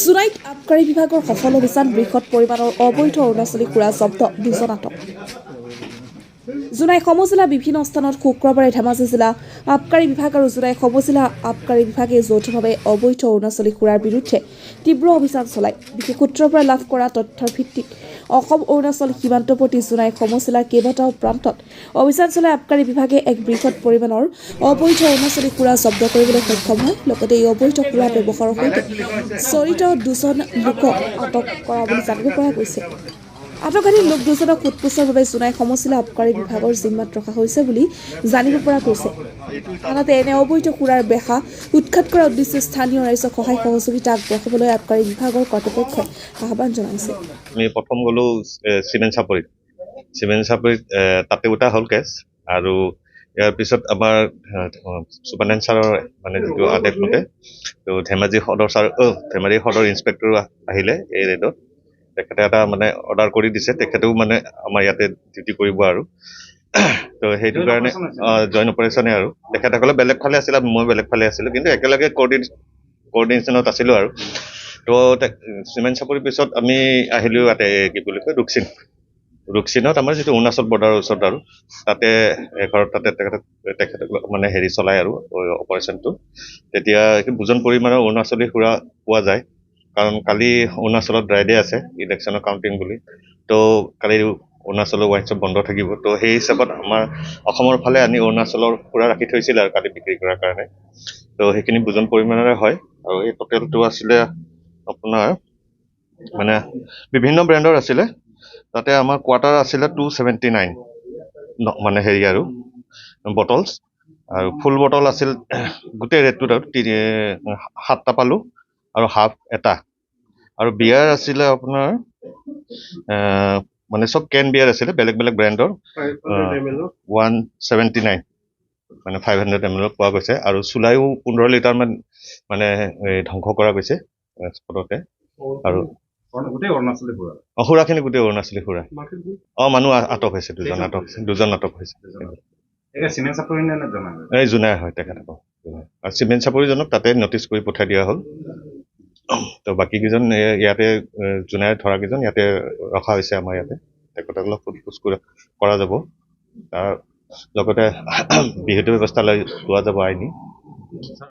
জোনাইত আবকাৰী বিভাগৰ সফল অভিযান বৃহৎ পৰিমাণৰ অবৈধ অৰুণাচলী সুৰা জব্দ 2জন আটক। জোনাই সমজিলা বিভিন্ন স্থানত শুক্ৰবাৰে ধেমাজি জিলা আবকাৰী বিভাগ আৰু জোনাই সমজিলা আবকাৰী বিভাগে যৌথভাৱে অবৈধ অৰুণাচলী সুৰাৰ বিৰুদ্ধে তীব্ৰ অভিযান চলায়। বিশেষ সূত্ৰৰ পৰা লাভ কৰা তথ্যৰ ভিত্তিত অসম অৰুণাচল সীমান্তৱৰ্তী জোনাই সমজিলাৰ কেইবাটাও প্ৰান্তত অভিযান চলাই আবকাৰী বিভাগে এক বৃহৎ পৰিমাণৰ অবৈধ অৰুণাচলী সুৰা জব্দ কৰিবলৈ সক্ষম হয়। লগতে এই অবৈধ সুৰা ব্যৱহাৰৰ সৈতে জড়িত 2জন লোকক আটক কৰা বুলি জানিব পৰা গৈছে। আটককাৰী লোক 2জনক সোধপোছৰ বাবে জোনাই সমজিলা আবকাৰী বিভাগৰ জিম্মাত ৰখা হৈছে বুলি জানিব পৰা গৈছে। আনহাতে এনে অবৈধ সুৰাৰ বেহা উৎখাত কৰাৰ উদ্দেশ্যে স্থানীয় ৰাইজক সহায় সহযোগিতা আগবঢ়াবলৈ আবকাৰী বিভাগৰ কৰ্তৃপক্ষই আহ্বান জনাইছে। আমি প্ৰথম গ'লো চিমেণ্ট চাপৰিত তাতে উঠা হ'ল কেছ আৰু ইয়াৰ পিছত আমাৰ চুপাৰিনটেণ্ডেণ্ট ছাৰৰ মানে যিটো আদেশ মতে তো ধেমাজি সদৰ ইন্সপেক্টৰ আহিলে এই ৰেডত। তেখেতে এটা মানে অৰ্ডাৰ কৰি দিছে, তেখেতেও মানে আমাৰ ইয়াতে ডিউটি কৰিব আৰু তো সেইটো কাৰণে জইণ্ট অপাৰেশ্যনে আৰু তেখেতসকলে বেলেগ ফালে আছিলে, মই বেলেগ ফালে আছিলোঁ, কিন্তু একেলগে কৰ্ডিনেশ্যনত আছিলোঁ আৰু তো চিমেণ্ট চাপৰিৰ পিছত আমি আহিলোঁ ইয়াতে কি বুলি কয় ৰুকচিনত আমাৰ যিটো অৰুণাচল বৰ্ডাৰৰ ওচৰত আৰু তাতে এঘৰত তাতে তেখেতক মানে চলাই আৰু অপাৰেশ্যনটো। তেতিয়া বুজন পৰিমাণৰ অৰুণাচলী সুৰা পোৱা যায়, কাৰণ কালি অৰুণাচলত ড্ৰাই ডে আছে ইলেকশ্যনৰ কাউণ্টিং বুলি। তো কালি অৰুণাচলৰ ৱাইন শ্বপ বন্ধ থাকিব, তো সেই হিচাপত আমাৰ অসমৰ ফালে আনি অৰুণাচলৰ সুৰা ৰাখি থৈছিলে আৰু কালি বিক্ৰী কৰাৰ কাৰণে। তো সেইখিনি বুজন পৰিমাণৰে হয় আৰু এই টোটেলটো আছিলে আপোনাৰ মানে বিভিন্ন ব্ৰেণ্ডৰ আছিলে। তাতে আমাৰ কোৱাৰ্টাৰ আছিলে 279 মানে আৰু বটলছ, আৰু ফুল বটল আছিল গোটেই ৰেটটোত আৰু 7টা পালোঁ আৰু হাফ এটা, আৰু বিয়াৰ আছিলে আপোনাৰ মানে চব কেন বিয়াৰ আছিলে বেলেগ বেলেগ ব্ৰেণ্ডৰ 179 মানে 500 ml পোৱা গৈছে, আৰু চুলাইও 15 লিটাৰমান মানে ধ্বংস কৰা গৈছে স্পটতে। আৰু সুৰাখিনি গোটেই অৰুণাচলী সুৰা। মানুহ আটক হৈছে, দুজন আটক হৈছে। এই জোনাই হয় তেখেতসকল, আৰু চিমেণ্ট চাপৰিজনক তাতে নটিচ কৰি পঠাই দিয়া হ'ল। তো বাকী কেইজন ইয়াতে জোনাই ধৰা কেইজন ইয়াতে ৰখা হৈছে আমাৰ ইয়াতে, তেখেতসকলক সোধপোছ কৰা যাব। তাৰ লগতে বিহিত ব্যৱস্থা লোৱা যাব আইনী।